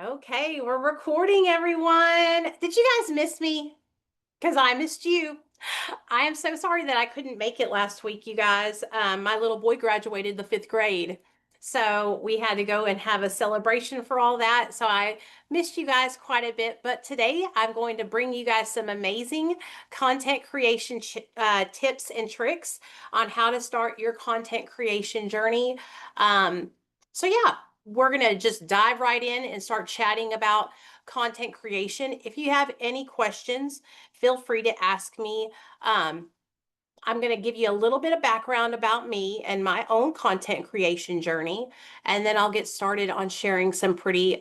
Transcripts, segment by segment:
Okay, we're recording, everyone. Did you guys miss me? Because I missed you. I am so sorry that I couldn't make it last week, you guys. My little boy graduated the fifth grade. So we had to go and have a celebration for all that. So I missed you guys quite a bit. But today I'm going to bring you guys some amazing content creation tips and tricks on how to start your content creation journey. Um, so we're going to just dive right in and start chatting about content creation. If you have any questions, feel free to ask me. Um, I'm going to give you a little bit of background about me and my own content creation journey, and then I'll get started on sharing some pretty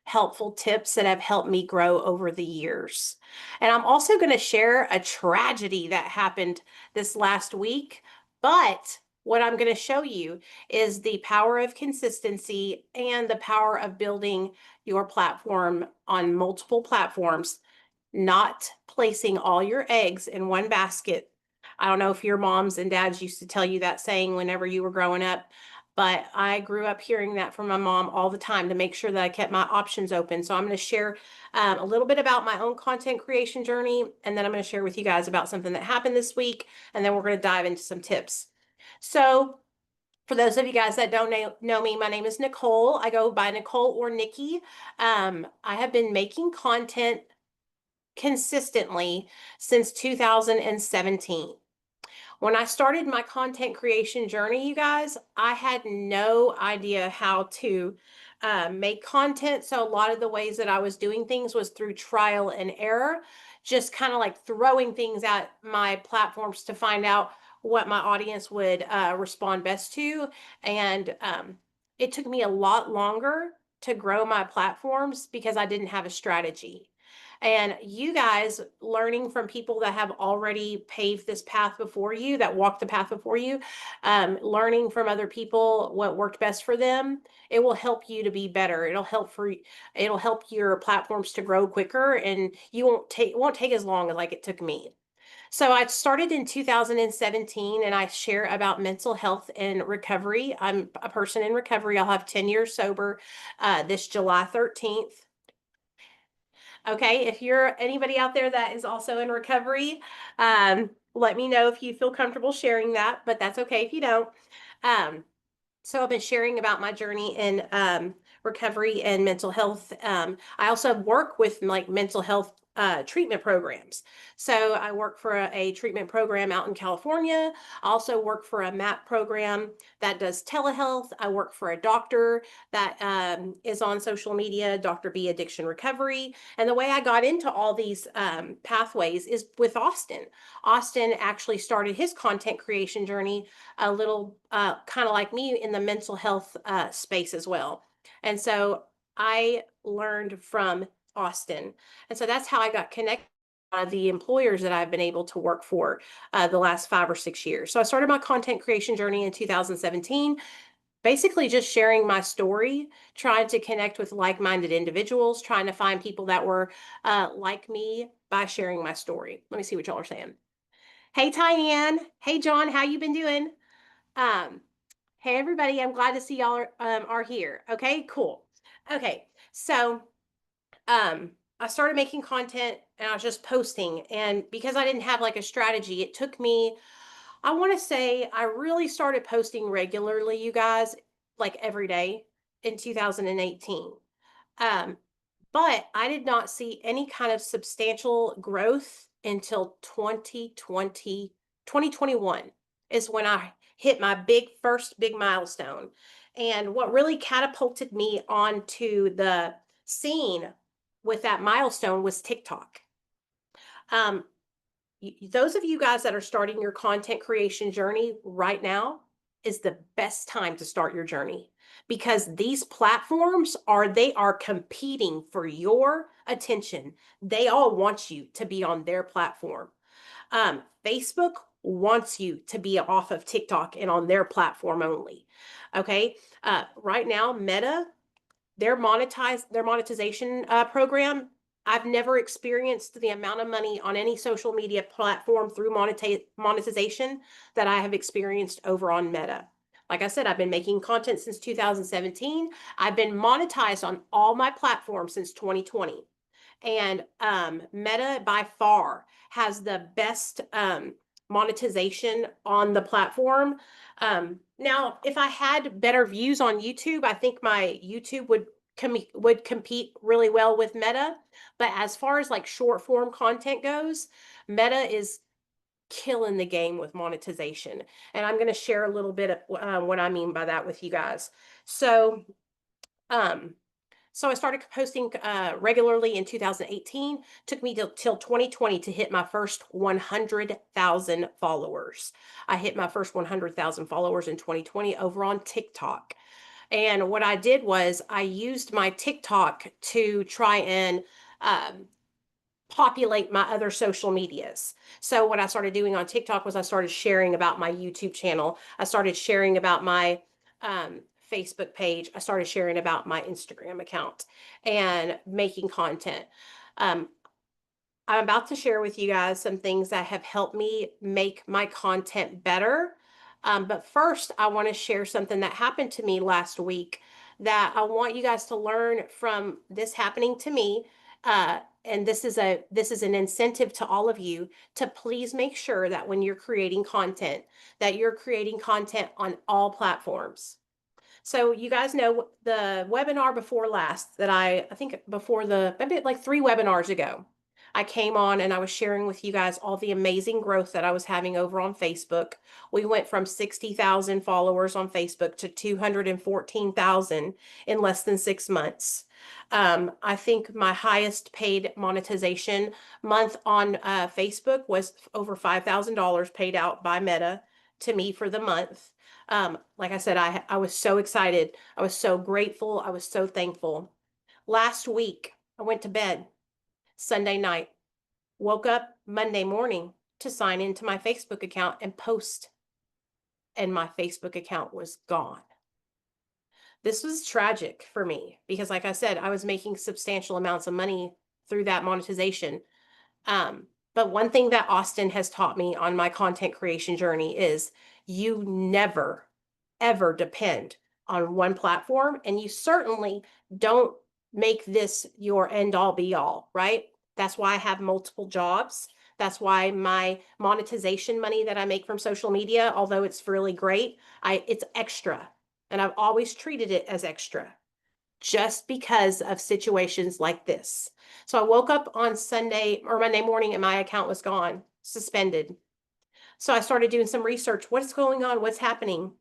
helpful tips that have helped me grow over the years. And I'm also going to share a tragedy that happened this last week, but what I'm going to show you is the power of consistency and the power of building your platform on multiple platforms, not placing all your eggs in one basket. I don't know if your moms and dads used to tell you that saying whenever you were growing up, but I grew up hearing that from my mom all the time to make sure that I kept my options open. So I'm going to share a little bit about my own content creation journey, and then I'm going to share with you guys about something that happened this week, and then we're going to dive into some tips. So for those of you guys that don't know me, my name is Nicole. I go by Nicole or Nikki. I have been making content consistently since 2017. When I started my content creation journey, you guys, I had no idea how to make content. So a lot of the ways that I was doing things was through trial and error, just kind of like throwing things at my platforms to find out what my audience would respond best to. And it took me a lot longer to grow my platforms because I didn't have a strategy. And you guys learning from people that have already paved this path before you, that walked the path before you, learning from other people what worked best for them, it will help you to be better. It'll help your platforms to grow quicker, and you won't take as long as like it took me. So I started in 2017, and I share about mental health and recovery. I'm a person in recovery. I'll have 10 years sober this July 13th. Okay, if you're anybody out there that is also in recovery, let me know if you feel comfortable sharing that, but that's okay if you don't. Um, so I've been sharing about my journey in recovery and mental health. I also work with like mental health treatment programs. So I work for a treatment program out in California. I also work for a MAP program that does telehealth. I work for a doctor that is on social media, Dr. B Addiction Recovery. And the way I got into all these pathways is with Austin. Austin actually started his content creation journey a little kind of like me in the mental health space as well. And so I learned from Austin. And so that's how I got connected. The employers that I've been able to work for the last 5 or 6 years. So I started my content creation journey in 2017, basically just sharing my story, trying to connect with like-minded individuals, trying to find people that were like me by sharing my story. Let me see what y'all are saying. Hey, Tyann. Hey, John. How you been doing? Um, hey everybody, I'm glad to see y'all are here. Okay, cool. Okay, so I started making content and I was just posting, and because I didn't have like a strategy, it took me, I want to say I really started posting regularly, you guys, like every day in 2018. Um, but I did not see any kind of substantial growth until 2021 is when I hit my first big milestone. And what really catapulted me onto the scene with that milestone was TikTok. Um, those of you guys that are starting your content creation journey right now is the best time to start your journey, because these platforms are competing for your attention. They all want you to be on their platform. Facebook wants you to be off of TikTok and on their platform only. Okay. Right now, Meta, their monetization program, I've never experienced the amount of money on any social media platform through monetization that I have experienced over on Meta. Like I said, I've been making content since 2017. I've been monetized on all my platforms since 2020. And Meta by far has the best monetization on the platform. Now, if I had better views on YouTube, I think my YouTube would compete really well with Meta. But as far as like short form content goes, Meta is killing the game with monetization. And I'm going to share a little bit of what I mean by that with you guys. So, um, so I started posting regularly in 2018. Took me till 2020 to hit my first 100,000 followers. I hit my first 100,000 followers in 2020 over on TikTok. And what I did was I used my TikTok to try and um, populate my other social medias. So what I started doing on TikTok was I started sharing about my YouTube channel. I started sharing about my Facebook page. I started sharing about my Instagram account and making content. Um, I'm about to share with you guys some things that have helped me make my content better. But first, I want to share something that happened to me last week that I want you guys to learn from this happening to me. And this is an incentive to all of you to please make sure that when you're creating content, that you're creating content on all platforms. So you guys know the webinar before last that I think before maybe like 3 webinars ago, I came on and I was sharing with you guys all the amazing growth that I was having over on Facebook. We went from 60,000 followers on Facebook to 214,000 in less than 6 months. I think my highest paid monetization month on Facebook was over $5,000 paid out by Meta to me for the month. Like I said, I was so excited. I was so grateful. I was so thankful. Last week, I went to bed Sunday night, woke up Monday morning to sign into my Facebook account and post, and my Facebook account was gone. This was tragic for me because, like I said, I was making substantial amounts of money through that monetization. But one thing that Austin has taught me on my content creation journey is you never, ever depend on one platform. And you certainly don't make this your end all be all, right? That's why I have multiple jobs. That's why my monetization money that I make from social media, although it's really great, it's extra. And I've always treated it as extra just because of situations like this. So I woke up on Sunday or Monday morning and my account was gone, suspended. So I started doing some research. What is going on? What's happening?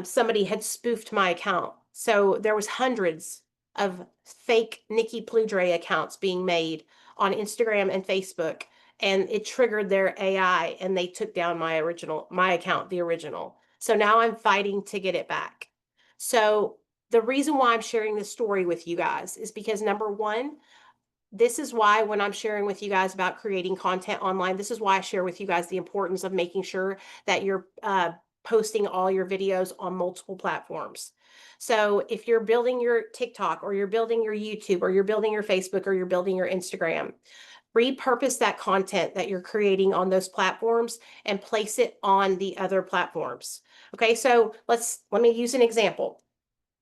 Somebody had spoofed my account. So there was hundreds of fake Nikki Pludre accounts being made on Instagram and Facebook, and it triggered their AI and they took down my account, the original. So now I'm fighting to get it back. So the reason why I'm sharing this story with you guys is because number one, this is why when I'm sharing with you guys about creating content online, this is why I share with you guys the importance of making sure that you're posting all your videos on multiple platforms. So if you're building your TikTok or you're building your YouTube or you're building your Facebook or you're building your Instagram, repurpose that content that you're creating on those platforms and place it on the other platforms. Okay, so let me use an example.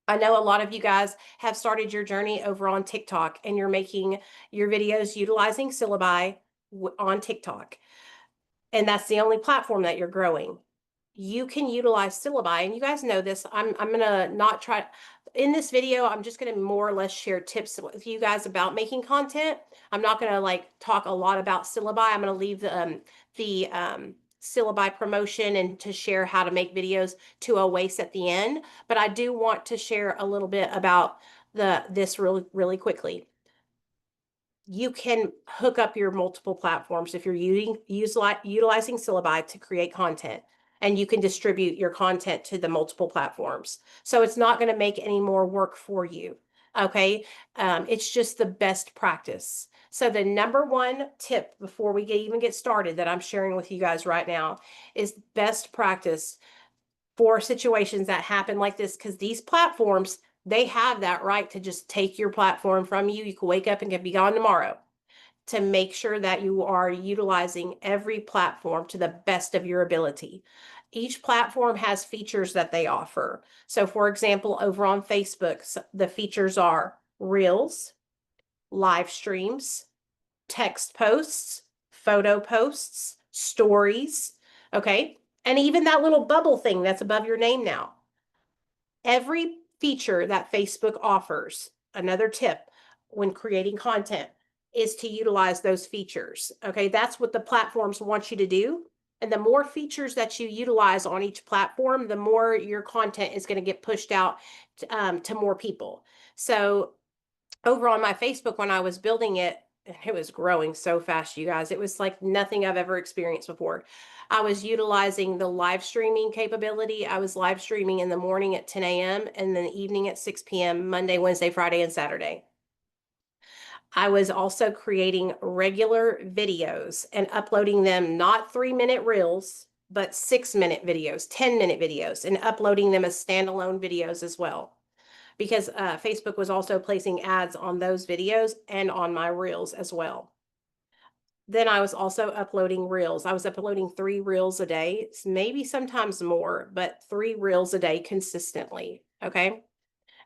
I know a lot of you guys have started your journey over on TikTok and you're making your videos utilizing Syllaby on TikTok. And that's the only platform that you're growing. You can utilize Syllabi, and you guys know this. I'm gonna not try in this video. I'm just gonna more or less share tips with you guys about making content. I'm not gonna like talk a lot about Syllabi. I'm gonna leave the Syllabi promotion and to share how to make videos to a waste at the end. But I do want to share a little bit about this really quickly. You can hook up your multiple platforms if you're utilizing Syllabi to create content, and you can distribute your content to the multiple platforms. So it's not going to make any more work for you. Okay. It's just the best practice. So the number one tip before we even get started that I'm sharing with you guys right now is best practice for situations that happen like this, because these platforms, they have that right to just take your platform from you. You can wake up and can be gone tomorrow. To make sure that you are utilizing every platform to the best of your ability. Each platform has features that they offer. So for example, over on Facebook, the features are Reels, live streams, text posts, photo posts, stories, okay? And even that little bubble thing that's above your name now. Every feature that Facebook offers, another tip when creating content, is to utilize those features. Okay, that's what the platforms want you to do. And the more features that you utilize on each platform, the more your content is going to get pushed out to more people. So over on my Facebook, when I was building it, it was growing so fast, you guys. It was like nothing I've ever experienced before. I was utilizing the live streaming capability. I was live streaming in the morning at 10 a.m. and then the evening at 6 p.m. Monday, Wednesday, Friday, and Saturday. I was also creating regular videos and uploading them, not 3-minute reels, but 6-minute videos, 10-minute videos, and uploading them as standalone videos as well, because Facebook was also placing ads on those videos and on my reels as well. Then I was also uploading reels. I was uploading 3 reels a day, maybe sometimes more, but 3 reels a day consistently. Okay.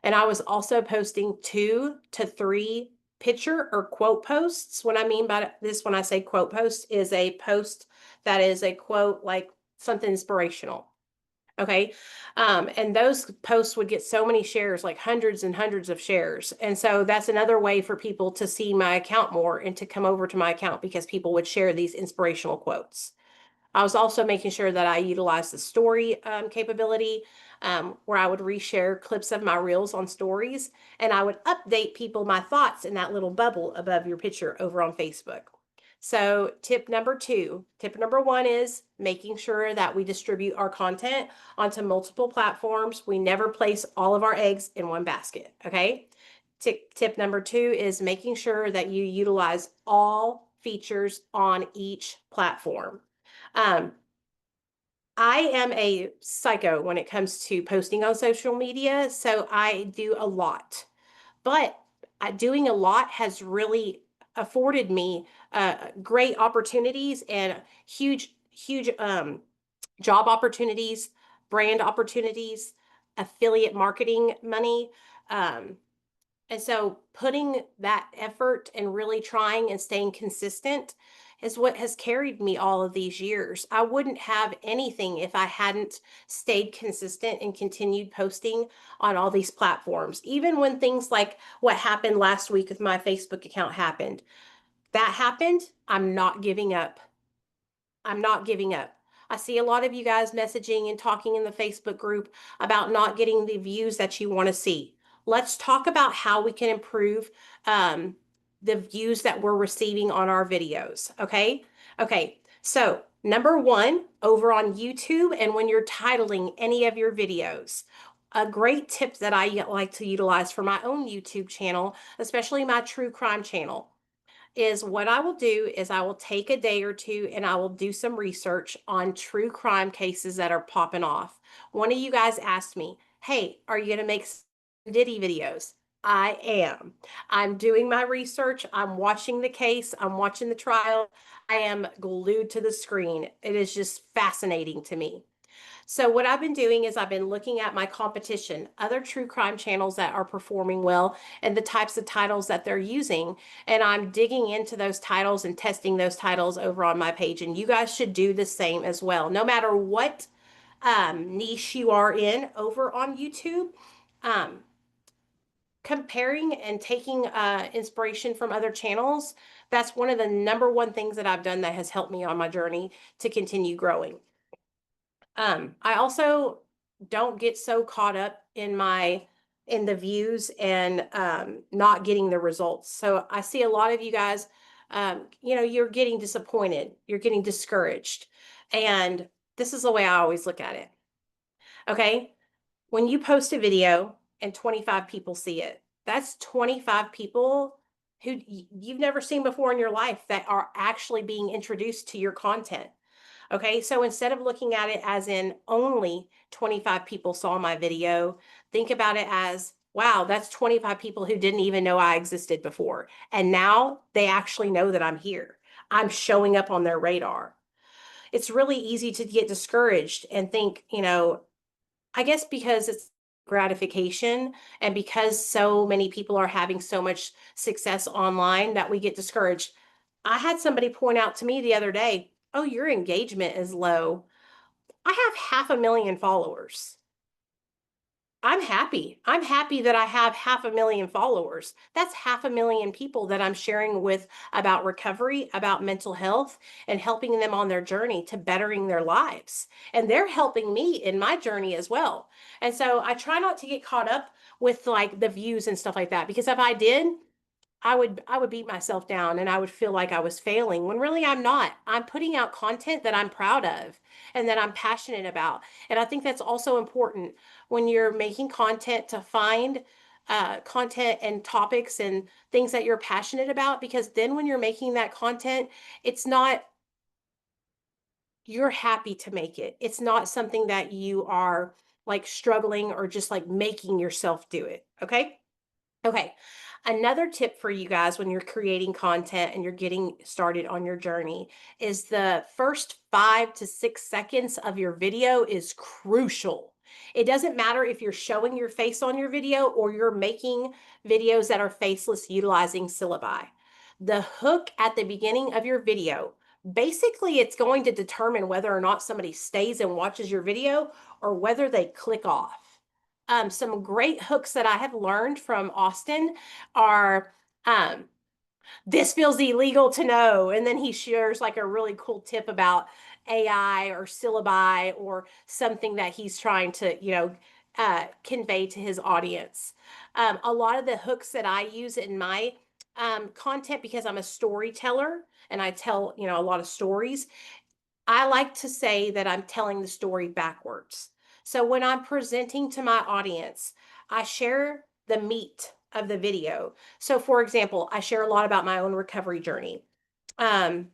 And I was also posting 2 to 3 picture or quote posts. What I mean by this, when I say quote post, is a post that is a quote, like something inspirational. Okay. And those posts would get so many shares, like hundreds and hundreds of shares. And so that's another way for people to see my account more and to come over to my account, because people would share these inspirational quotes. I was also making sure that I utilized the story capability, where I would reshare clips of my reels on stories, and I would update people my thoughts in that little bubble above your picture over on Facebook. So tip number 2, tip number 1 is making sure that we distribute our content onto multiple platforms. We never place all of our eggs in one basket, okay? Tip number 2 is making sure that you utilize all features on each platform. Um, I am a psycho when it comes to posting on social media, so I do a lot. But doing a lot has really afforded me great opportunities and huge job opportunities, brand opportunities, affiliate marketing money. Um, and so putting that effort and really trying and staying consistent is what has carried me all of these years. I wouldn't have anything if I hadn't stayed consistent and continued posting on all these platforms. Even when things like what happened last week with my Facebook account happened, that happened, I'm not giving up. I'm not giving up. I see a lot of you guys messaging and talking in the Facebook group about not getting the views that you want to see. Let's talk about how we can improve the views that we're receiving on our videos. Okay. Okay. So, number 1, over on YouTube, and when you're titling any of your videos, a great tip that I like to utilize for my own YouTube channel, especially my true crime channel, is what I will do is I will take a day or two and I will do some research on true crime cases that are popping off. One of you guys asked me, hey, are you going to make Diddy videos? I am. I'm doing my research. I'm watching the case. I'm watching the trial. I am glued to the screen. It is just fascinating to me. So what I've been doing is I've been looking at my competition, other true crime channels that are performing well, and the types of titles that they're using. And I'm digging into those titles and testing those titles over on my page. And you guys should do the same as well. No matter what niche you are in over on YouTube, um, comparing and taking inspiration from other channels, that's one of the number 1 things that I've done that has helped me on my journey to continue growing. I also don't get so caught up in the views and not getting the results. So I see a lot of you guys, you're getting disappointed, you're getting discouraged. And this is the way I always look at it. Okay. When you post a video and 25 people see it, that's 25 people who you've never seen before in your life that are actually being introduced to your content. Okay, so instead of looking at it as in only 25 people saw my video, think about it as, wow, that's 25 people who didn't even know I existed before. And now they actually know that I'm here. I'm showing up on their radar. it's really easy to get discouraged and think, I guess because it's gratification and because so many people are having so much success online that we get discouraged. I had somebody point out to me the other day, "Oh, your engagement is low." I have 500,000 followers. I'm happy. I'm happy that I have 500,000 followers. That's 500,000 people that I'm sharing with about recovery, about mental health, and helping them on their journey to bettering their lives. And they're helping me in my journey as well. And so I try not to get caught up with like the views and stuff like that, because if I did, I would beat myself down and I would feel like I was failing when really I'm not. I'm putting out content that I'm proud of and that I'm passionate about. And I think that's also important when you're making content, to find content and topics and things that you're passionate about, because then when you're making that content, it's not, you're happy to make it. It's not something that you are like struggling or just like making yourself do it. Okay. Okay. Another tip for you guys when you're creating content and you're getting started on your journey is the first 5 to 6 seconds of your video is crucial. It doesn't matter if you're showing your face on your video or you're making videos that are faceless utilizing Syllabi. The hook at the beginning of your video, basically, it's going to determine whether or not somebody stays and watches your video or whether they click off. Some great hooks that I have learned from Austin are, um, "This feels illegal to know." And then he shares like a really cool tip about AI or syllabi or something that he's trying to, convey to his audience. A lot of the hooks that I use in my content, because I'm a storyteller and I tell, a lot of stories, I like to say that I'm telling the story backwards. So when I'm presenting to my audience, I share the meat of the video. So for example, I share a lot about my own recovery journey. Um,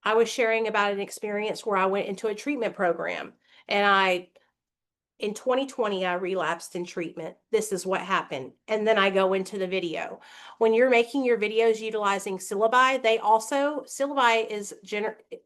I was sharing about an experience where I went into a treatment program and in 2020, I relapsed in treatment. This is what happened. And then I go into the video. When you're making your videos utilizing Syllabi, Syllabi is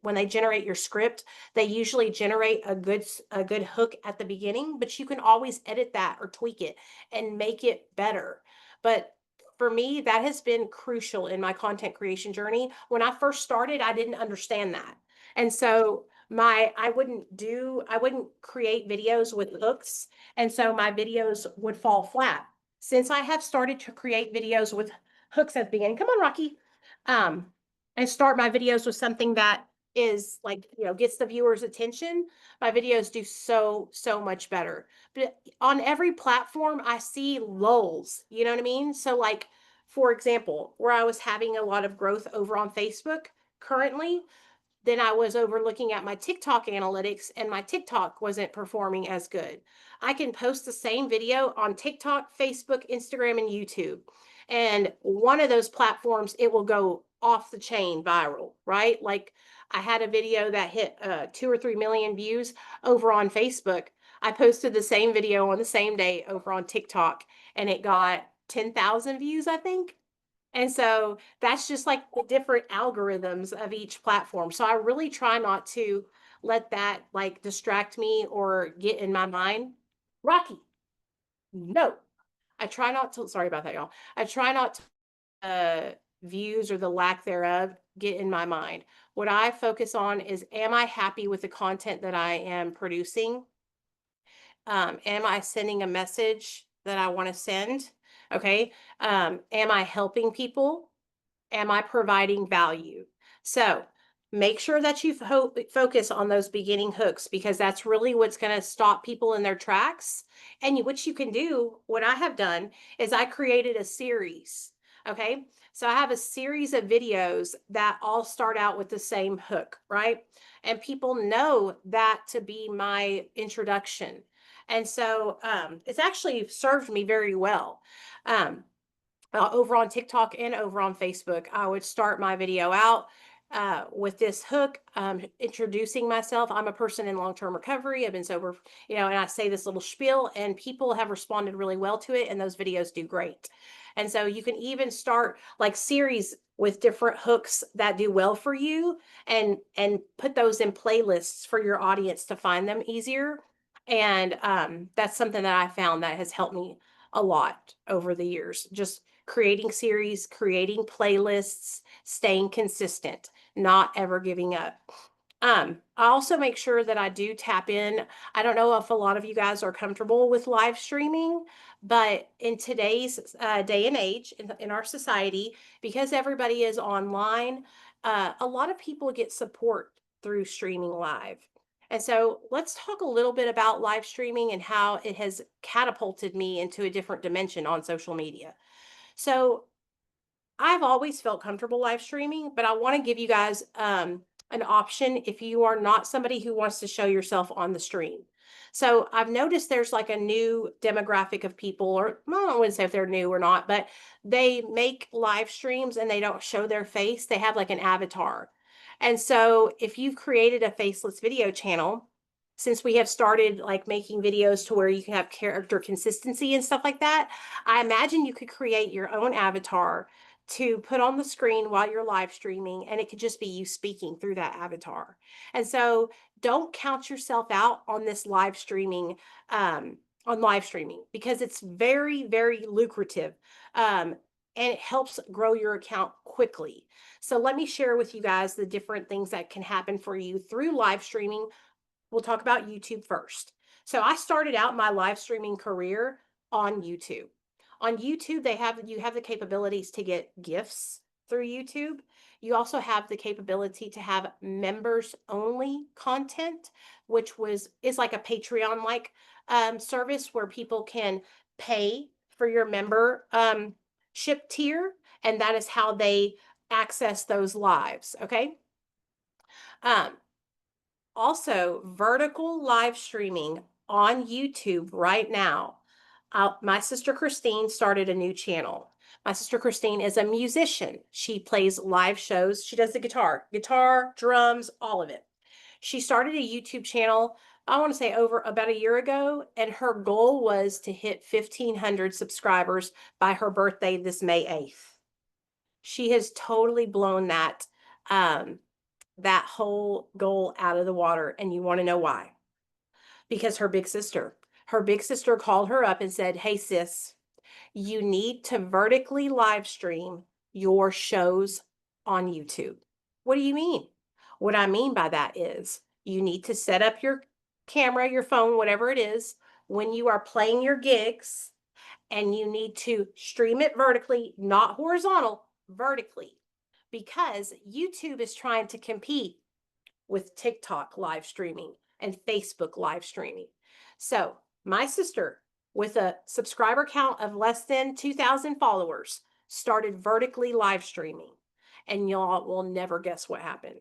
when they generate your script, they usually generate a good hook at the beginning, but you can always edit that or tweak it and make it better. But for me, that has been crucial in my content creation journey. When I first started, I didn't understand that. And so I wouldn't create videos with hooks, and so my videos would fall flat. Since I have started to create videos with hooks at the beginning, come on, Rocky, um, and start my videos with something that is like, gets the viewer's attention, my videos do so much better. But on every platform, I see lulls, you know what I mean? So like, for example, where I was having a lot of growth over on Facebook currently, then I was overlooking at my TikTok analytics and my TikTok wasn't performing as good. I can post the same video on TikTok, Facebook, Instagram, and YouTube. And one of those platforms, it will go off the chain viral, right? Like I had a video that hit 2 or 3 million views over on Facebook. I posted the same video on the same day over on TikTok and it got 10,000 views, I think. And so that's just like the different algorithms of each platform. So I really try not to let that like distract me or get in my mind. Rocky, no. I try not to, sorry about that, y'all. I try not to views or the lack thereof get in my mind. What I focus on is, am I happy with the content that I am producing? Am I sending a message that I want to send? Okay. Am I helping people? Am I providing value? So make sure that you focus on those beginning hooks, because that's really what's going to stop people in their tracks. And what you can do, what I have done is I created a series. Okay. So I have a series of videos that all start out with the same hook, right? And people know that to be my introduction. And so it's actually served me very well. Over on TikTok and over on Facebook, I would start my video out. with this hook, introducing myself. I'm a person in long-term recovery. I've been sober, and I say this little spiel, and people have responded really well to it, and those videos do great. And so you can even start like series with different hooks that do well for you, and put those in playlists for your audience to find them easier. And that's something that I found that has helped me a lot over the years. Just creating series, creating playlists, staying consistent, not ever giving up. I also make sure that I do tap in. I don't know if a lot of you guys are comfortable with live streaming, but in today's day and age in our society, because everybody is online, a lot of people get support through streaming live. And so let's talk a little bit about live streaming and how it has catapulted me into a different dimension on social media. So I've always felt comfortable live streaming, but I want to give you guys an option if you are not somebody who wants to show yourself on the stream. So I've noticed there's like a new demographic of people, or well, I wouldn't say if they're new or not, but they make live streams and they don't show their face. They have like an avatar. And so if you've created a faceless video channel, since we have started like making videos to where you can have character consistency and stuff like that, I imagine you could create your own avatar to put on the screen while you're live streaming, and it could just be you speaking through that avatar. And so don't count yourself out on this live streaming because it's very, very lucrative. And it helps grow your account quickly. So let me share with you guys the different things that can happen for you through live streaming. We'll talk about YouTube first. So I started out my live streaming career on YouTube. On YouTube, you have the capabilities to get gifts through YouTube. You also have the capability to have members only content, which is like a Patreon like service where people can pay for your member ship tier, and that is how they access those lives. Okay. Um, Also, vertical live streaming on YouTube right now. My sister Christine started a new channel. My sister Christine is a musician. She plays live shows. She does the guitar, drums, all of it. She started a YouTube channel, I want to say over about a year ago, and her goal was to hit 1,500 subscribers by her birthday this May 8th. She has totally blown that whole goal out of the water. And you want to know why? Because her big sister called her up and said, "Hey, sis, you need to vertically live stream your shows on YouTube." What do you mean? What I mean by that is you need to set up your camera, your phone, whatever it is, when you are playing your gigs, and you need to stream it vertically, not horizontal, vertically, because YouTube is trying to compete with TikTok live streaming and Facebook live streaming. So, my sister, with a subscriber count of less than 2,000 followers, started vertically live streaming. And y'all will never guess what happened.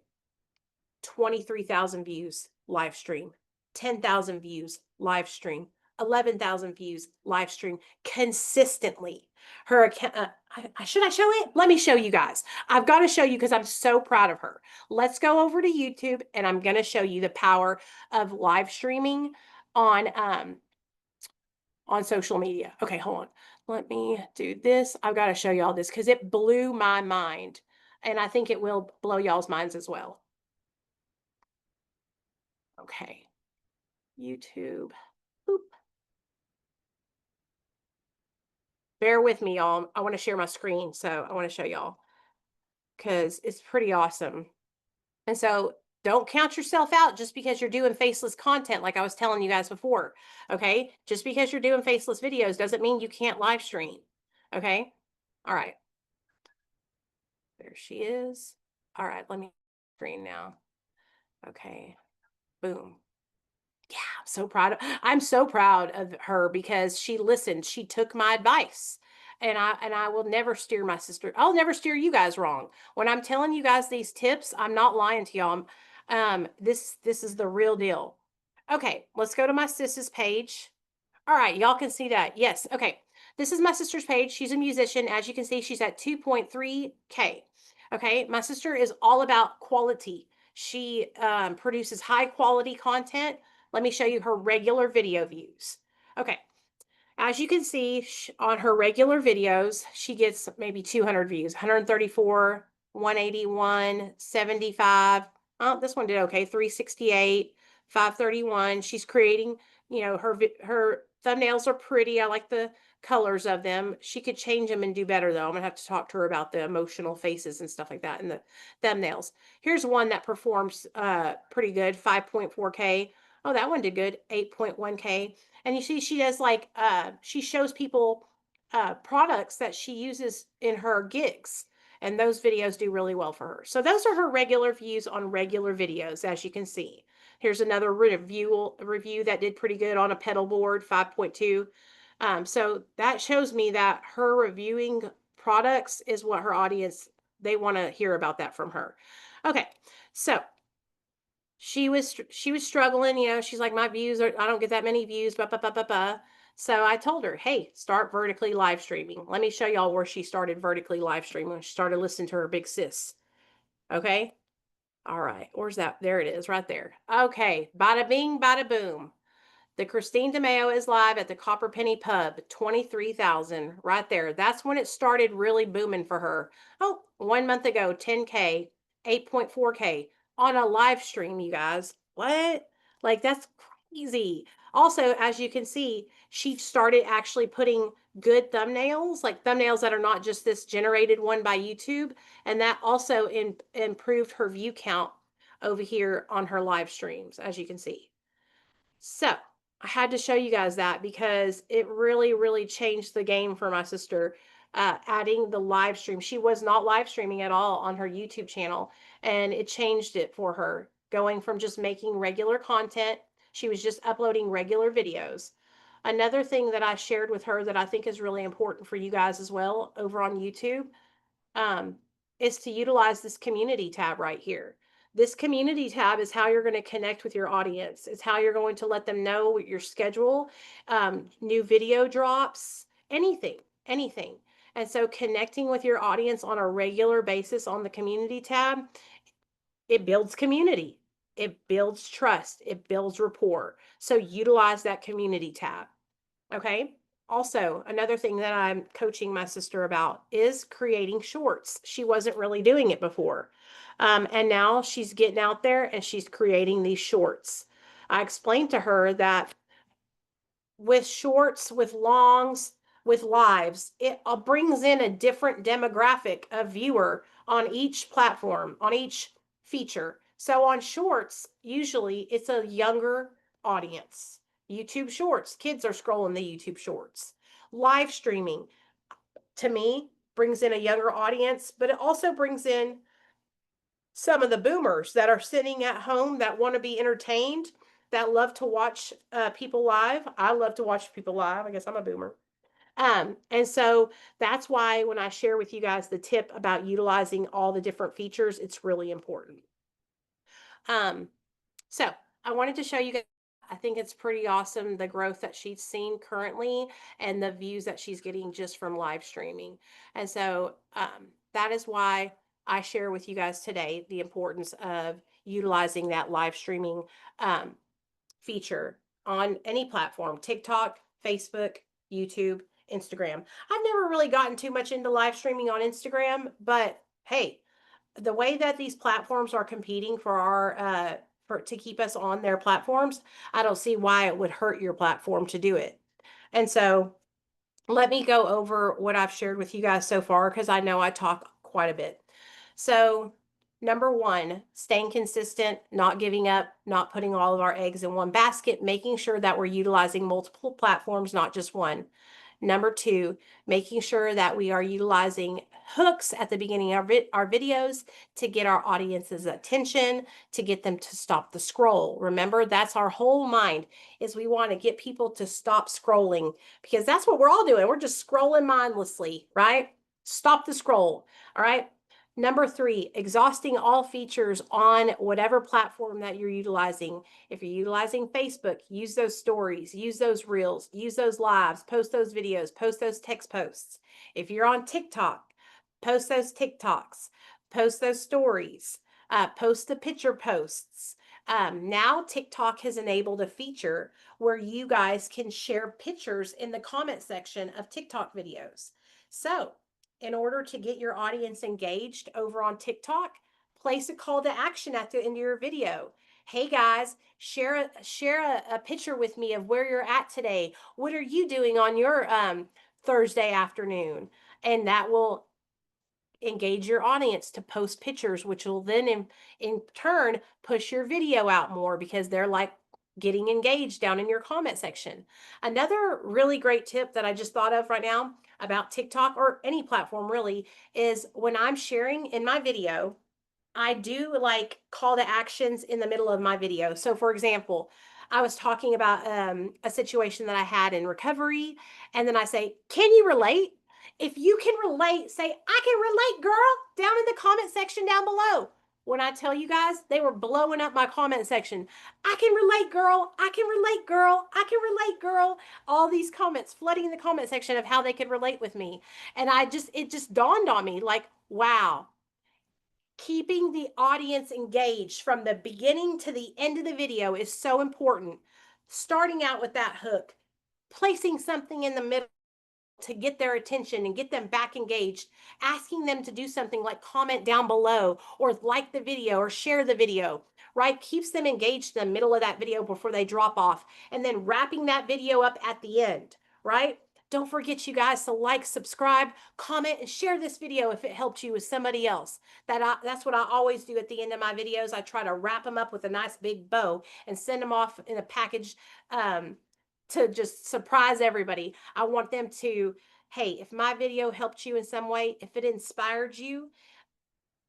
23,000 views live stream, 10,000 views live stream, 11,000 views live stream consistently. Her account, should I show it? Let me show you guys. I've got to show you because I'm so proud of her. Let's go over to YouTube and I'm going to show you the power of live streaming on social media. Okay, hold on. Let me do this. I've got to show y'all this because it blew my mind. And I think it will blow y'all's minds as well. Okay, YouTube. Boop. Bear with me, y'all. I want to share my screen, so I want to show y'all because it's pretty awesome. And so don't count yourself out just because you're doing faceless content, like I was telling you guys before. Okay, just because you're doing faceless videos doesn't mean you can't live stream. Okay, all right. There she is. All right, let me screen now. Okay, boom. Yeah, I'm so proud of her because she listened. She took my advice. And I will never steer my sister. I'll never steer you guys wrong. When I'm telling you guys these tips, I'm not lying to y'all. This is the real deal. Okay, let's go to my sis's page. All right, y'all can see that. Yes. Okay. This is my sister's page. She's a musician. As you can see, she's at 2.3K. Okay, my sister is all about quality. She produces high quality content. Let me show you her regular video views. Okay, as you can see on her regular videos, she gets maybe 200 views, 134, 181, 75. Oh, this one did okay, 368, 531. She's creating, her thumbnails are pretty. I like the colors of them. She could change them and do better though. I'm gonna have to talk to her about the emotional faces and stuff like that in the thumbnails. Here's one that performs pretty good, 5.4K. Oh, that one did good, 8.1K. And you see, she does like she shows people products that she uses in her gigs, and those videos do really well for her. So those are her regular views on regular videos, as you can see. Here's another review that did pretty good on a pedal board, 5.2. So that shows me that her reviewing products is what her audience, they want to hear about that from her. Okay, so she was struggling, she's like, my views are, I don't get that many views, blah, blah, blah, blah, blah. So I told her, hey, start vertically live streaming. Let me show y'all where she started vertically live streaming when she started listening to her big sis. Okay. All right. Where's that? There it is right there. Okay. Bada bing, bada boom. The Christine DeMeo is live at the Copper Penny Pub, 23,000 right there. That's when it started really booming for her. Oh, 1 month ago, 10K, 8.4K on a live stream, you guys. What? Like, that's crazy. Also, as you can see, she started actually putting good thumbnails, like thumbnails that are not just this generated one by YouTube. And that also improved her view count over here on her live streams, as you can see. So I had to show you guys that because it really, really changed the game for my sister. Adding the live stream. She was not live streaming at all on her YouTube channel, and it changed it for her. Going from just making regular content, she was just uploading regular videos. Another thing that I shared with her that I think is really important for you guys as well over on YouTube um, is to utilize this community tab right here. This community tab is how you're going to connect with your audience. It's how you're going to let them know your schedule, new video drops, anything. And so connecting with your audience on a regular basis on the community tab, it builds community. It builds trust. It builds rapport. So utilize that community tab. Okay. Also, another thing that I'm coaching my sister about is creating shorts. She wasn't really doing it before. And now she's getting out there and she's creating these shorts. I explained to her that with shorts, with longs, with lives, it brings in a different demographic of viewer on each platform, on each feature. So on shorts, usually it's a younger audience. YouTube shorts, kids are scrolling the YouTube shorts. Live streaming, to me, brings in a younger audience, but it also brings in some of the boomers that are sitting at home that want to be entertained, that love to watch people live. I love to watch people live. I guess I'm a boomer. And so that's why when I share with you guys the tip about utilizing all the different features, it's really important. So I wanted to show you guys, I think it's pretty awesome, the growth that she's seen currently and the views that she's getting just from live streaming. And so that is why I share with you guys today the importance of utilizing that live streaming feature on any platform, TikTok, Facebook, YouTube, Instagram. I've never really gotten too much into live streaming on Instagram, but hey, the way that these platforms are competing for our to keep us on their platforms, I don't see why it would hurt your platform to do it. And so let me go over what I've shared with you guys so far because I know I talk quite a bit. So number one, staying consistent, not giving up, not putting all of our eggs in one basket, making sure that we're utilizing multiple platforms, not just one. Number two, making sure that we are utilizing hooks at the beginning of our videos to get our audience's attention, to get them to stop the scroll. Remember, that's our whole mind, is we want to get people to stop scrolling because that's what we're all doing. We're just scrolling mindlessly, right? Stop the scroll. All right. Number three, exhausting all features on whatever platform that you're utilizing. If you're utilizing Facebook, use those stories, use those reels, use those lives, post those videos, post those text posts. If you're on TikTok, post those TikToks. post those stories, post the picture posts. Now TikTok has enabled a feature where you guys can share pictures in the comment section of TikTok videos. So, in order to get your audience engaged over on TikTok, place a call to action at the end of your video. Hey guys, share a picture with me of where you're at today. What are you doing on your Thursday afternoon? And that will engage your audience to post pictures, which will then in turn push your video out more because they're like getting engaged down in your comment section. Another really great tip that I just thought of right now about TikTok or any platform really is when I'm sharing in my video, I do like call to actions in the middle of my video. So for example, I was talking about a situation that I had in recovery, and then I say, can you relate? If you can relate, say, I can relate, girl, down in the comment section down below. When I tell you guys, they were blowing up my comment section. I can relate, girl. I can relate, girl. I can relate, girl. All these comments flooding the comment section of how they could relate with me. And it just dawned on me like, wow, keeping the audience engaged from the beginning to the end of the video is so important. Starting out with that hook, placing something in the middle to get their attention and get them back engaged, asking them to do something like comment down below or like the video or share the video, right? Keeps them engaged in the middle of that video before they drop off, and then wrapping that video up at the end, right? Don't forget, you guys, to like, subscribe, comment, and share this video if it helped you with somebody else. That's what I always do at the end of my videos. I try to wrap them up with a nice big bow and send them off in a package to just surprise everybody. I want them to, hey, if my video helped you in some way, if it inspired you,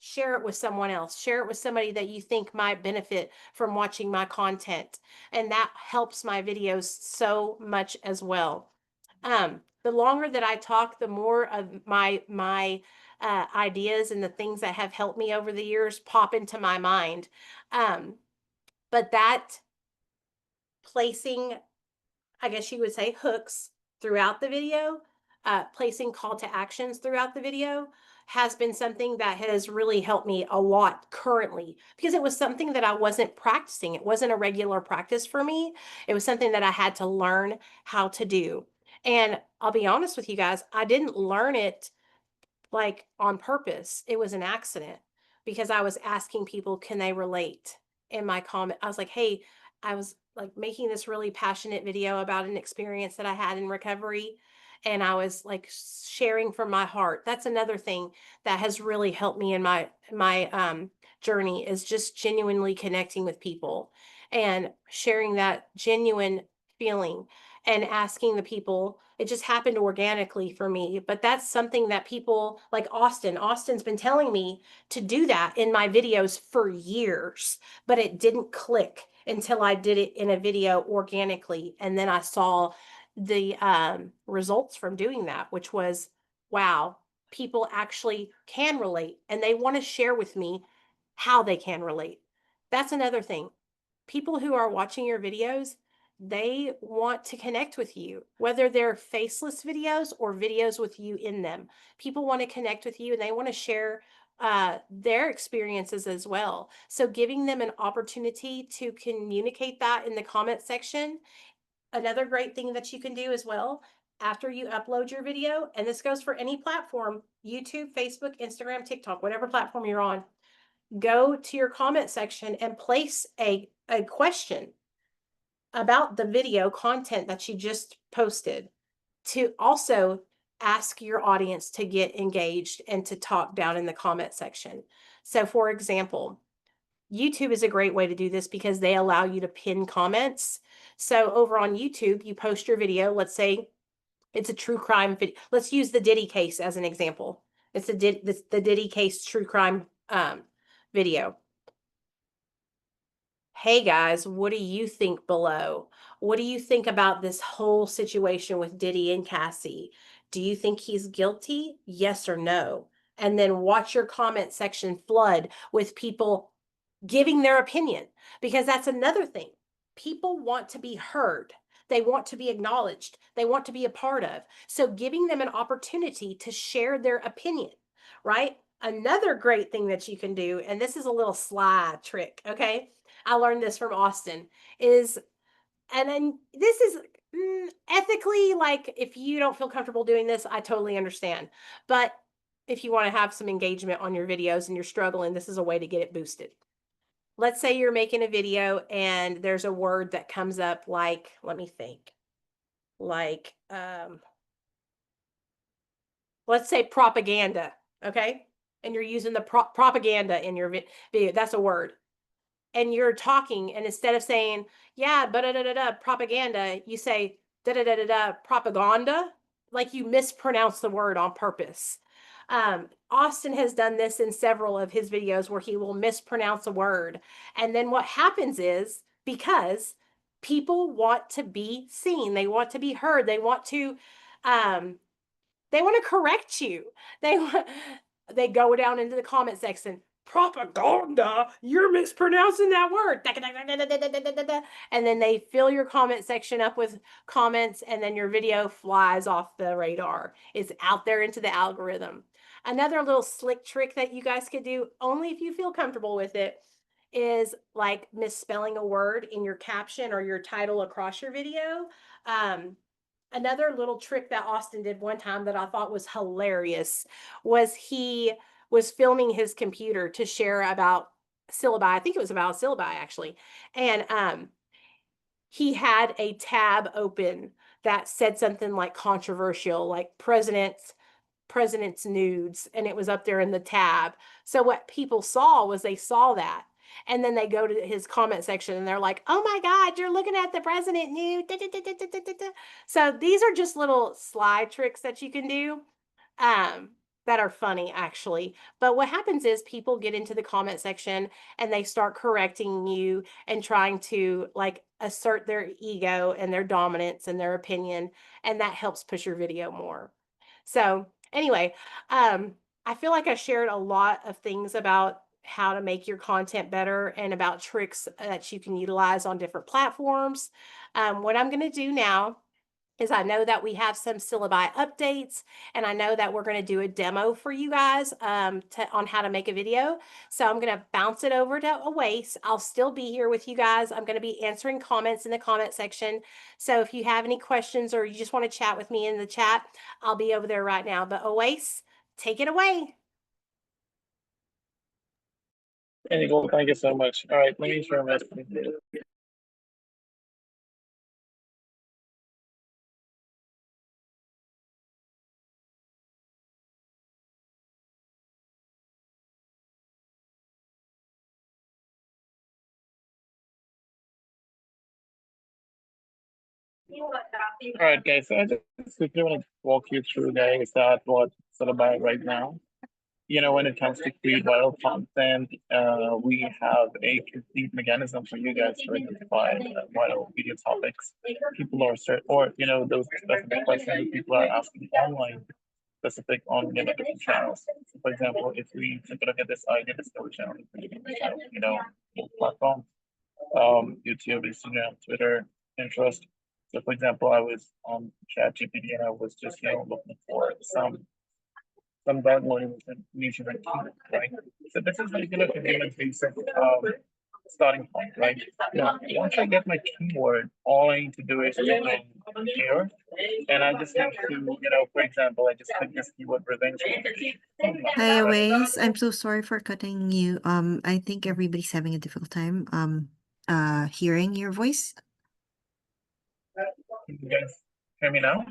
share it with someone else. Share it with somebody that you think might benefit from watching my content. And that helps my videos so much as well. The longer that I talk, the more of my ideas and the things that have helped me over the years pop into my mind. But that placing, I guess you would say, hooks throughout the video, placing call to actions throughout the video has been something that has really helped me a lot currently, because it was something that I wasn't practicing. It wasn't a regular practice for me. It was something that I had to learn how to do. And I'll be honest with you guys, I didn't learn it like on purpose. It was an accident because I was asking people, can they relate in my comment? I was like, hey, I was like making this really passionate video about an experience that I had in recovery. And I was like sharing from my heart. That's another thing that has really helped me in my journey, is just genuinely connecting with people and sharing that genuine feeling and asking the people. It just happened organically for me, but that's something that people like Austin's been telling me to do that in my videos for years, but it didn't click until I did it in a video organically. And then I saw the results from doing that, which was, wow, people actually can relate and they want to share with me how they can relate. That's another thing. People who are watching your videos, they want to connect with you, whether they're faceless videos or videos with you in them. People want to connect with you and they want to share their experiences as well. So giving them an opportunity to communicate that in the comment section. Another great thing that you can do as well after you upload your video, and this goes for any platform, YouTube, Facebook, Instagram, TikTok, whatever platform you're on, go to your comment section and place a question about the video content that you just posted, to also ask your audience to get engaged and to talk down in the comment section. So for example, YouTube is a great way to do this because they allow you to pin comments. So over on YouTube, you post your video. Let's say it's a true crime video. Let's use the Diddy case as an example. It's the Diddy case true crime video. Hey guys, what do you think below? What do you think about this whole situation with Diddy and Cassie? Do you think he's guilty? Yes or no? And then watch your comment section flood with people giving their opinion, because that's another thing. People want to be heard. They want to be acknowledged. They want to be a part of. So giving them an opportunity to share their opinion, right? Another great thing that you can do, and this is a little sly trick, okay? I learned this from Austin, is, and then this is ethically, like, if you don't feel comfortable doing this, I totally understand. But if you want to have some engagement on your videos and you're struggling, this is a way to get it boosted. Let's say you're making a video and there's a word that comes up like, let me think, like, let's say propaganda, okay? And you're using the propaganda in your video. That's a word. And you're talking, and instead of saying, yeah, but da da da da propaganda, you say da da da da da propaganda, like you mispronounce the word on purpose. Austin has done this in several of his videos where he will mispronounce a word. And then what happens is, because people want to be seen, they want to be heard, um, they want to correct you. They want, they go down into the comment section. Propaganda, you're mispronouncing that word. And then they fill your comment section up with comments, and then your video flies off the radar. It's out there into the algorithm. Another little slick trick that you guys could do, only if you feel comfortable with it, is like misspelling a word in your caption or your title across your video. Another little trick that Austin did one time that I thought was hilarious was he was filming his computer to share about Syllabi. I think it was about Syllabi actually. And he had a tab open that said something like controversial, like president's nudes, and it was up there in the tab. So what people saw was they saw that. And then they go to his comment section and they're like, oh my God, you're looking at the president nude. So these are just little slide tricks that you can do that are funny, actually. But what happens is people get into the comment section and they start correcting you and trying to like assert their ego and their dominance and their opinion. And that helps push your video more. So anyway, I feel like I shared a lot of things about how to make your content better and about tricks that you can utilize on different platforms. What I'm going to do now is I know that we have some syllabi updates, and I know that we're going to do a demo for you guys on how to make a video. So I'm going to bounce it over to Awais. I'll still be here with you guys. I'm going to be answering comments in the comment section. So if you have any questions or you just want to chat with me in the chat, I'll be over there right now. But Awais, take it away. Nicole, thank you so much. All right, let me share my screen. All right, guys. So I just quickly want to walk you through, guys, that what's all about right now. You know, when it comes to create viral content, we have a complete mechanism for you guys to identify viral video topics. People are or you know those specific questions people are asking online, specific on different channels. So for example, if we take a look at this idea discovery channel, you know, platform, YouTube, Instagram, Twitter, Pinterest. So for example, I was on ChatGPT and I was just looking for some downloading information, right? So this is like a really basic starting point, right? Now, once I get my keyword, all I need to do is click on here, and I just have to, for example, I just click this keyword revenge. Hi, Awais. I'm so sorry for cutting you. I think everybody's having a difficult time hearing your voice. Can you guys hear me now?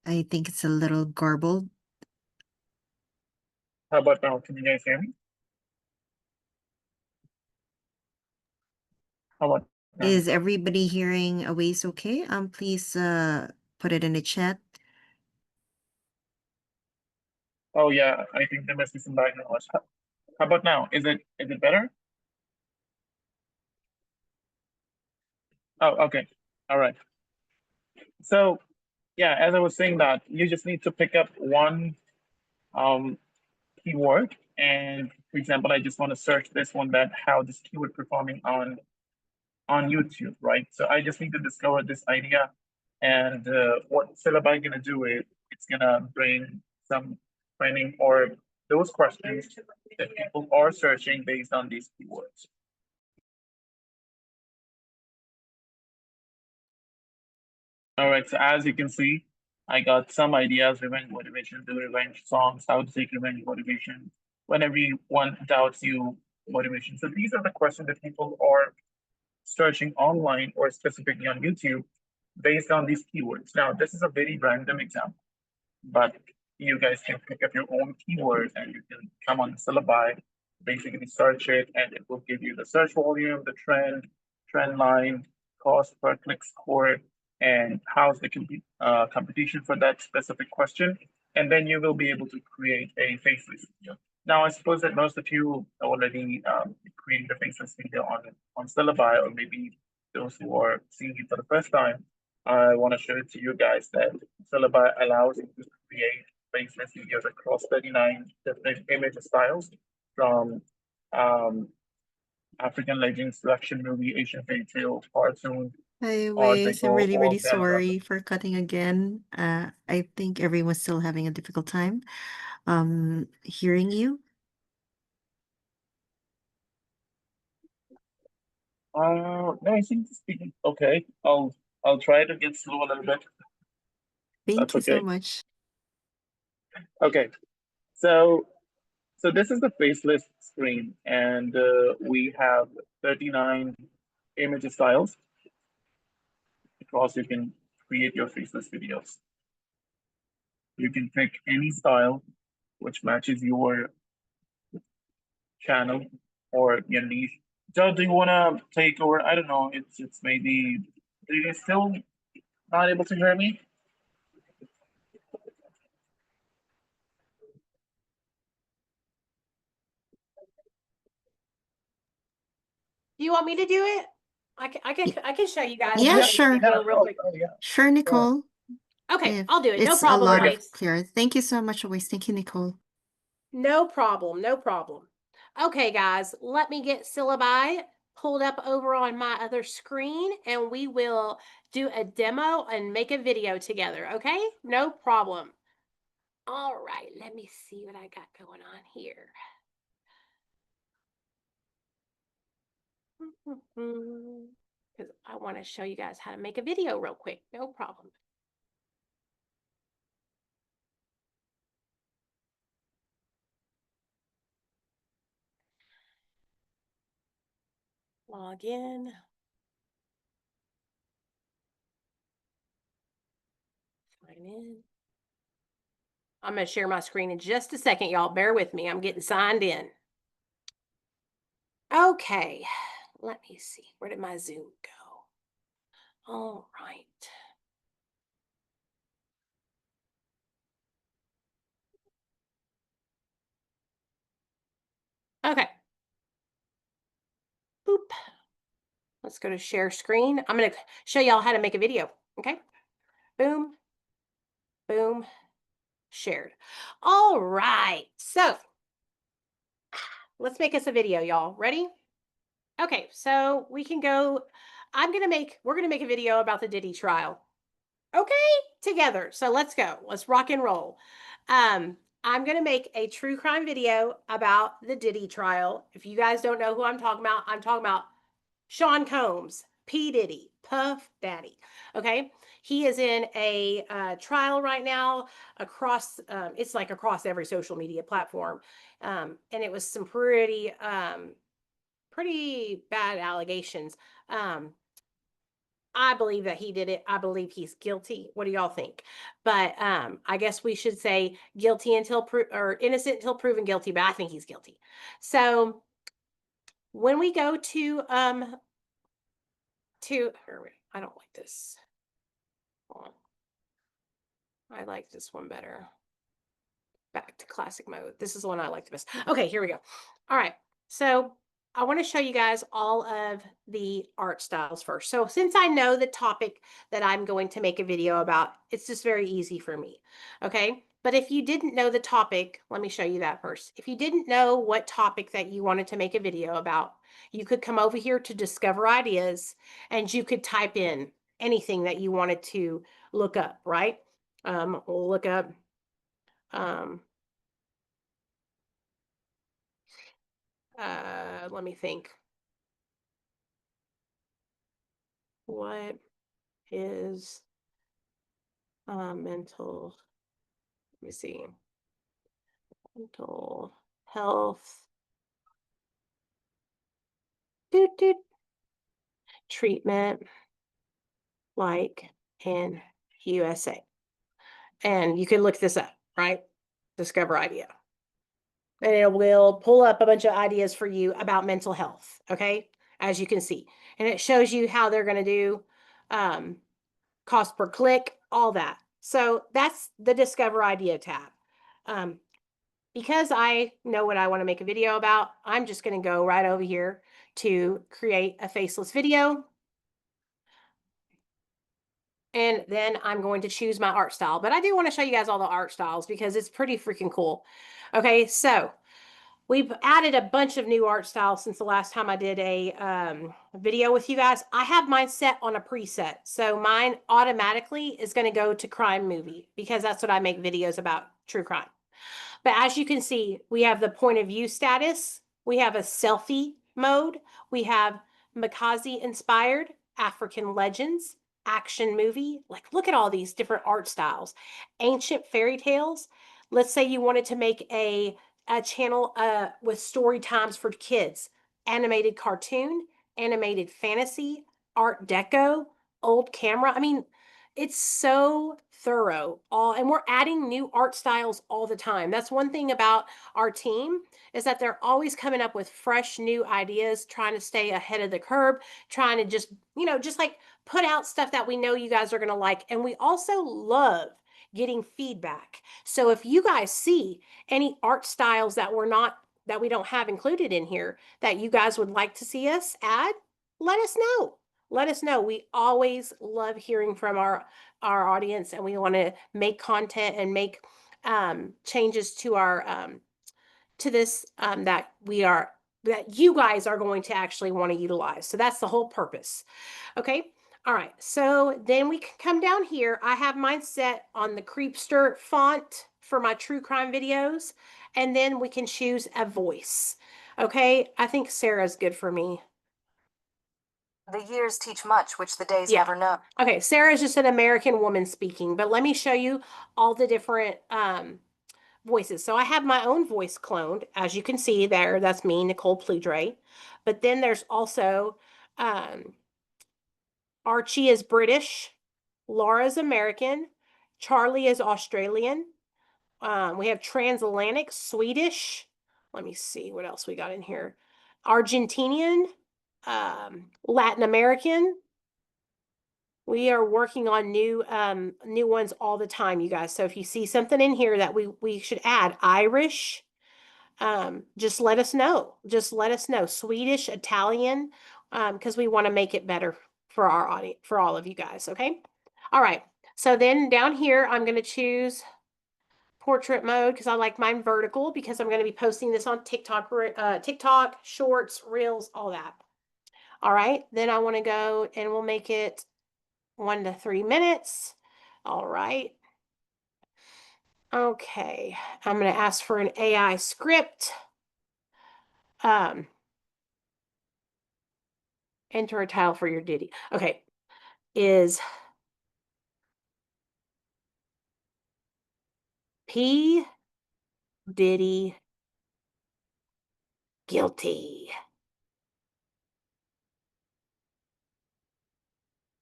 I think it's a little garbled. How about now? Can you guys hear me? How about now? Is everybody hearing Awais okay? Please put it in the chat. Oh yeah, I think there must be some background noise. How about now? Is it better? Oh, okay. All right. So yeah, as I was saying that you just need to pick up one keyword, and for example, I just want to search this one, that how this keyword performing on YouTube, right? So I just need to discover this idea, and what Syllabi gonna do is it's gonna bring some training or those questions that people are searching based on these keywords. All right, so as you can see, I got some ideas, revenge motivation, do revenge songs, how to take revenge motivation, when everyone doubts you motivation. So these are the questions that people are searching online or specifically on YouTube based on these keywords. Now, this is a very random example, but you guys can pick up your own keywords and you can come on Syllabi, basically search it, and it will give you the search volume, the trend line, cost per click score, and how's the competition for that specific question. And then you will be able to create a faceless video. Now, I suppose that most of you already created a faceless video on Syllabi, or maybe those who are seeing it for the first time. I want to show it to you guys that Syllabi allows you to create faceless videos across 39 different image styles, from African legends, action movie, Asian fairy tale, cartoon, Art Anyways, I'm Deco, really, all really genres. sorry for cutting again. I think everyone's still having a difficult time hearing you. No, I think speaking okay. I'll try to get slow a little bit. Thank That's you so okay. much. Okay, so this is the faceless screen, and we have 39 image styles across. You can create your faceless videos. You can pick any style which matches your channel or your niche. Joe, do you wanna take over? I don't know. It's maybe. Are you guys still not able to hear me? Do you want me to do it? I can show you guys Yeah, how to make a sure. video real quick. Oh, yeah. Sure, Nicole. Okay, If I'll do it. No it's a problem, lot of guys. clear. Thank you so much, always. Thank you, Nicole. No problem. No problem. Okay, guys, let me get Syllabi pulled up over on my other screen and we will do a demo and make a video together. Okay, no problem. All right, let me see what I got going on here. Because I want to show you guys how to make a video real quick. No problem. Log in. Sign in. I'm going to share my screen in just a second, y'all. Bear with me. I'm getting signed in. Okay, let me see. Where did my Zoom go? All right. Okay. Boop. Let's go to share screen. I'm going to show y'all how to make a video. Okay. Boom. Boom. Shared. All right. So let's make us a video, y'all. Ready? Okay. So we can go. We're going to make a video about the Diddy trial. Okay. Together. So let's go. Let's rock and roll. I'm going to make a true crime video about the Diddy trial. If you guys don't know who I'm talking about Sean Combs, P. Diddy, Puff Daddy. Okay. He is in a trial right now across, it's like across every social media platform. And it was some pretty bad allegations. I believe that he did it. I believe he's guilty. What do y'all think? But I guess we should say guilty until or innocent until proven guilty, but I think he's guilty. So when we go to I don't like this. Hold on. I like this one better. Back to classic mode. This is the one I like the best. Okay, here we go. All right. So I want to show you guys all of the art styles first. So since I know the topic that I'm going to make a video about, it's just very easy for me. Okay. But if you didn't know the topic, let me show you that first. If you didn't know what topic that you wanted to make a video about, you could come over here to discover ideas and you could type in anything that you wanted to look up, right? We'll look up let me think. What is mental, let me see, mental health doot, doot, treatment like in USA? And you can look this up, right? Discover idea. And it will pull up a bunch of ideas for you about mental health, okay? As you can see. And it shows you how they're going to do um, cost per click, all that. So that's the Discover Idea tab. Because I know what I want to make a video about, I'm just going to go right over here to create a faceless video. And then I'm going to choose my art style. But I do want to show you guys all the art styles because it's pretty freaking cool. Okay, so we've added a bunch of new art styles since the last time I did a video with you guys. I have mine set on a preset. So mine automatically is going to go to crime movie because that's what I make videos about, true crime. But as you can see, we have the point of view status. We have a selfie mode. We have Makazi inspired, African legends, action movie. Like, look at all these different art styles. Ancient fairy tales. Let's say you wanted to make a channel with story times for kids. Animated cartoon, animated fantasy, art deco, old camera. I mean, it's so thorough and we're adding new art styles all the time. That's one thing about our team is that they're always coming up with fresh new ideas, trying to stay ahead of the curve, trying to just, just like put out stuff that we know you guys are going to like. And we also love getting feedback. So if you guys see any art styles that we don't have included in here that you guys would like to see us add, let us know. Let us know. We always love hearing from our audience, and we want to make content and make changes to our to this that you guys are going to actually want to utilize. So that's the whole purpose. Okay. All right. So then we can come down here. I have mine set on the Creepster font for my true crime videos, and then we can choose a voice. Okay. I think Sarah's good for me. The years teach much which the days Yeah. never know. Okay, Sarah's just an American woman speaking, but let me show you all the different voices. So I have my own voice cloned, as you can see there. That's me, Nicole Pludre. But then there's also Archie is British, Laura's American, Charlie is Australian. We have transatlantic, Swedish. Let me see what else we got in here. Argentinian, Latin American. We are working on new ones all the time, you guys. So if you see something in here that we should add, Irish, just let us know. Just let us know. Swedish, Italian, because we want to make it better for our audience, for all of you guys. Okay. All right. So then down here, I'm going to choose portrait mode because I like mine vertical because I'm going to be posting this on TikTok, TikTok, shorts, reels, all that. All right. Then I want to go and we'll make it 1 to 3 minutes. All right. Okay. I'm going to ask for an AI script. Enter a title for your ditty. Okay. Is P. Diddy guilty?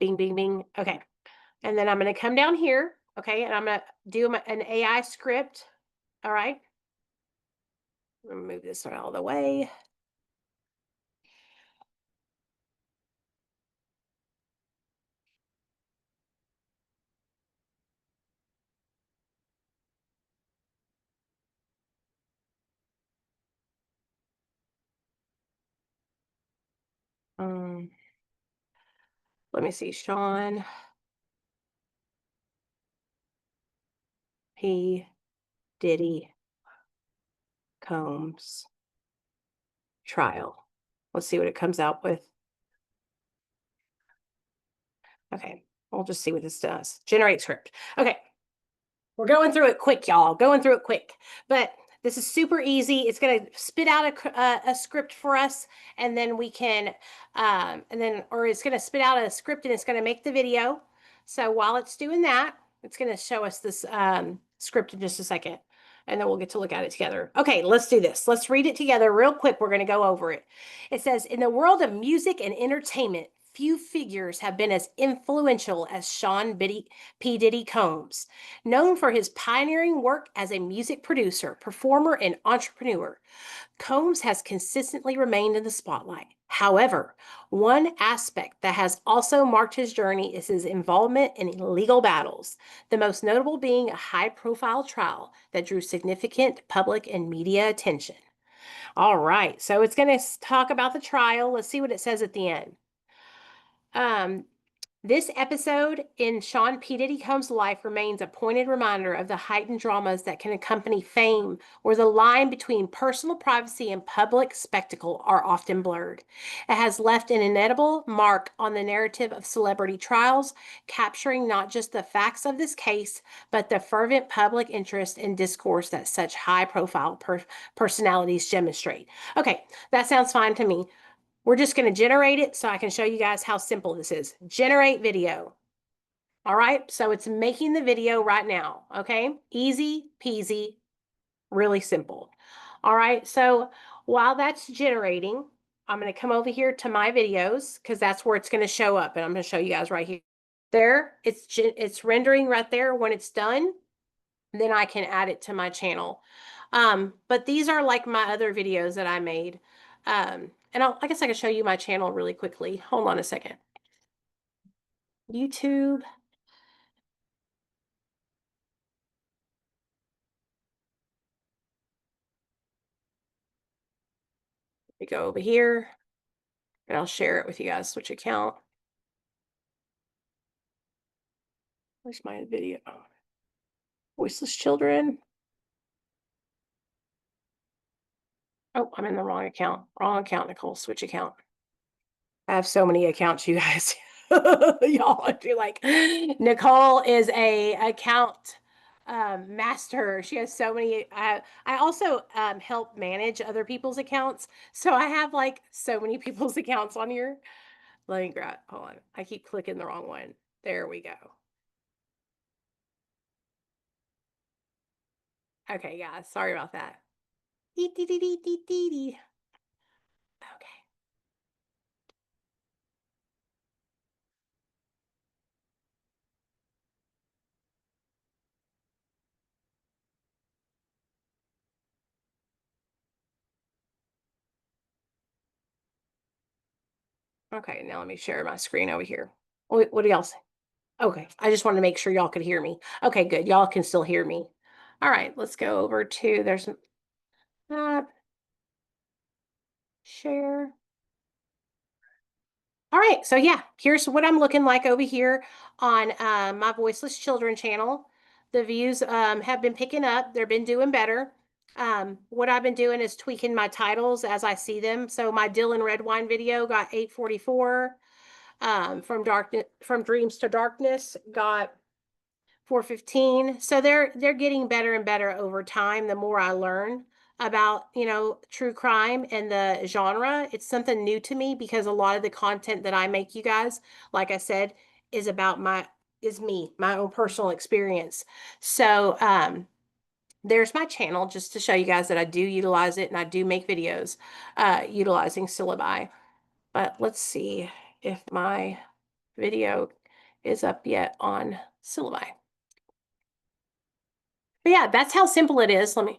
Bing, bing, bing. Okay. And then I'm going to come down here. Okay. And I'm going to do an AI script. All right. Move this out of the way. Let me see. Sean P. Diddy Combs trial. Let's see what it comes out with. Okay, we'll just see what this does. Generate script. Okay, we're going through it quick, y'all. Going through it quick. But This is super easy. It's going to spit out a script for us, and then we can, or it's going to spit out a script and it's going to make the video. So while it's doing that, it's going to show us this script in just a second, and then we'll get to look at it together. Okay, let's do this. Let's read it together real quick. We're going to go over it. It says, in the world of music and entertainment, few figures have been as influential as Sean P. Diddy Combs. Known for his pioneering work as a music producer, performer, and entrepreneur, Combs has consistently remained in the spotlight. However, one aspect that has also marked his journey is his involvement in legal battles, the most notable being a high-profile trial that drew significant public and media attention. All right, so it's going to talk about the trial. Let's see what it says at the end. This episode in Sean P. Diddy Combs' life remains a pointed reminder of the heightened dramas that can accompany fame, where the line between personal privacy and public spectacle are often blurred. It has left an indelible mark on the narrative of celebrity trials, capturing not just the facts of this case, but the fervent public interest and discourse that such high-profile personalities demonstrate. Okay, that sounds fine to me. We're just going to generate it so I can show you guys how simple this is. Generate video. All right, so it's making the video right now, okay? Easy peasy, really simple. All right, so while that's generating, I'm going to come over here to my videos because that's where it's going to show up, and I'm going to show you guys right here. There, it's rendering right there. When it's done, then I can add it to my channel. But these are like my other videos that I made. And I guess I can show you my channel really quickly. Hold on a second. YouTube. We go over here, and I'll share it with you guys. Switch account. Where's my video? Voiceless Children. Oh, I'm in the wrong account. Wrong account, Nicole. Switch account. I have so many accounts, you guys. Y'all are like, Nicole is a account master. She has so many. I also help manage other people's accounts. So I have like so many people's accounts on here. Let me grab, hold on. I keep clicking the wrong one. There we go. Okay, yeah, sorry about that. Okay. Okay, now let me share my screen over here. What do y'all say? Okay, I just wanted to make sure y'all could hear me. Okay, good. Y'all can still hear me. All right, let's go over to, there's share. All right, so yeah, here's what I'm looking like over here on my Voiceless Children channel. The views have been picking up. They've been doing better. What I've been doing is tweaking my titles as I see them. So my Dylan Redwine video got 844. From Dreams to Darkness got 415. So they're getting better and better over time. The more I learn about, true crime and the genre, it's something new to me because a lot of the content that I make, you guys, like I said, is about my own personal experience. So there's my channel just to show you guys that I do utilize it and I do make videos utilizing Syllaby. But let's see if my video is up yet on Syllabi. But yeah, that's how simple it is. Let me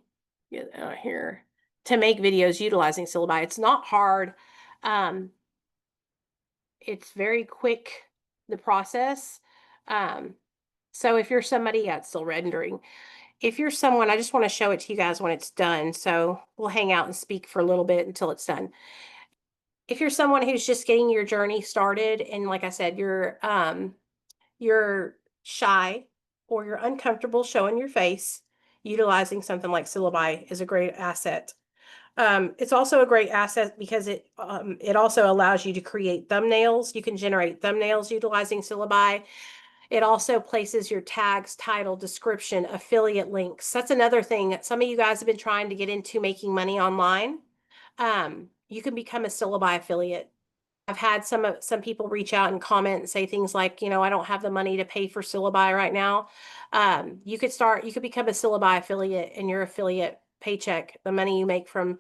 get here to make videos utilizing Syllabi. It's not hard. It's very quick, the process. So if you're somebody, yeah, it's still rendering. If you're someone, I just want to show it to you guys when it's done. So we'll hang out and speak for a little bit until it's done. If you're someone who's just getting your journey started, and like I said, you're shy or you're uncomfortable showing your face, utilizing something like Syllabi is a great asset. It's also a great asset because it also allows you to create thumbnails. You can generate thumbnails utilizing Syllabi. It also places your tags, title, description, affiliate links. That's another thing that some of you guys have been trying to get into making money online. You can become a Syllabi affiliate. I've had some people reach out and comment and say things like, you know, I don't have the money to pay for Syllabi right now. You could become a Syllabi affiliate, and your affiliate paycheck, the money you make from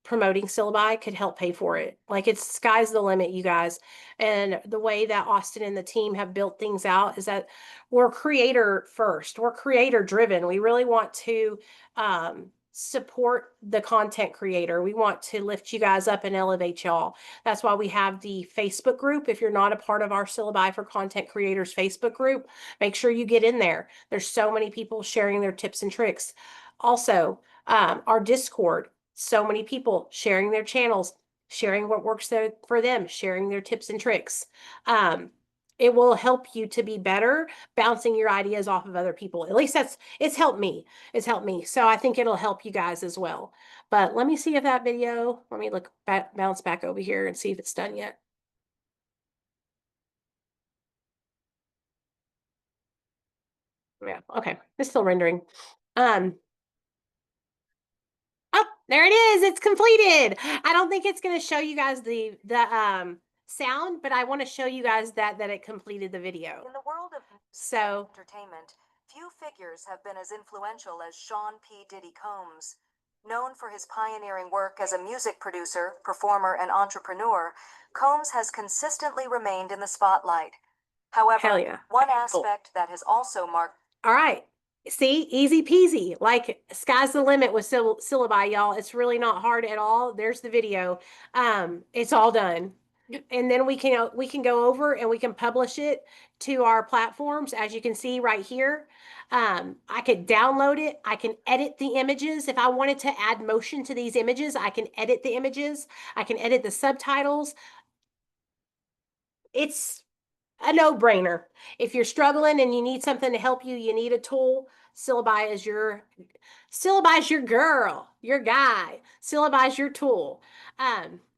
promoting Syllabi, could help pay for it. Like, it's sky's the limit, you guys. And the way that Austin and the team have built things out is that we're creator first. We're creator driven. We really want to support the content creator. We want to lift you guys up and elevate y'all. That's why we have the Facebook group. If you're not a part of our Syllabi for Content Creators Facebook group, make sure you get in there. There's so many people sharing their tips and tricks. Also, our Discord, so many people sharing their channels, sharing what works there for them, sharing their tips and tricks. It will help you to be better, bouncing your ideas off of other people. At least it's helped me. It's helped me. So I think it'll help you guys as well. But let me see if that video, let me look back, bounce back over here and see if it's done yet. Yeah, okay. It's still rendering. Oh, there it is. It's completed. I don't think it's going to show you guys the sound, but I want to show you guys that it completed the video. In the world of So entertainment, few figures have been as influential as Sean P. Diddy Combs. Known for his pioneering work as a music producer, performer, and entrepreneur, Combs has consistently remained in the spotlight. However, hell yeah. one Okay, cool. aspect that has also marked All right. See, easy peasy. Like, sky's the limit with Syllabi, y'all. It's really not hard at all. There's the video. It's all done. And then we can go over and we can publish it to our platforms, as you can see right here. I could download it. I can edit the images. If I wanted to add motion to these images, I can edit the images. I can edit the subtitles. It's a no-brainer. If you're struggling and you need something to help you, you need a tool, Syllabi is your girl, your guy. Syllabi is your tool.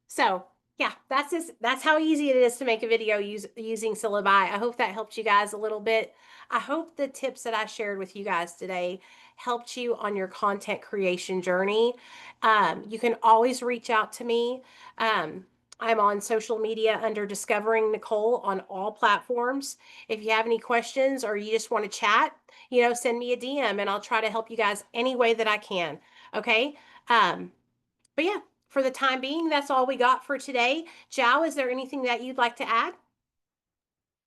So yeah, that's how easy it is to make a video using Syllabi. I hope that helped you guys a little bit. I hope the tips that I shared with you guys today helped you on your content creation journey. You can always reach out to me. I'm on social media under Discovering Nicole on all platforms. If you have any questions or you just want to chat, send me a DM and I'll try to help you guys any way that I can. Okay. But yeah, for the time being, that's all we got for today. Zhao, is there anything that you'd like to add?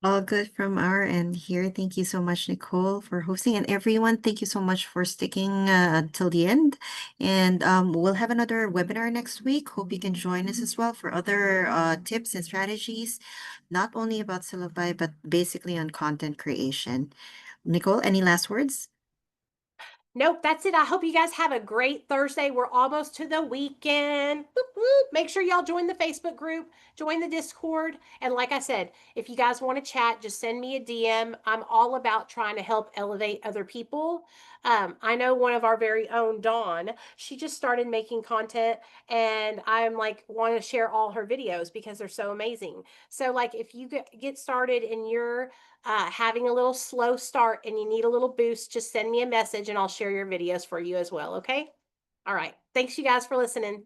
All good from our end here. Thank you so much, Nicole, for hosting. And everyone, thank you so much for sticking till the end. And we'll have another webinar next week. Hope you can join us as well for other tips and strategies, not only about Syllabi, but basically on content creation. Nicole, any last words? Nope, that's it. I hope you guys have a great Thursday. We're almost to the weekend. Whoop, whoop. Make sure y'all join the Facebook group, join the Discord. And like I said, if you guys want to chat, just send me a DM. I'm all about trying to help elevate other people. I know one of our very own, Dawn, she just started making content and I'm like, want to share all her videos because they're so amazing. So like, if you get started and you're having a little slow start and you need a little boost, just send me a message and I'll share your videos for you as well. Okay. All right. Thanks you guys for listening.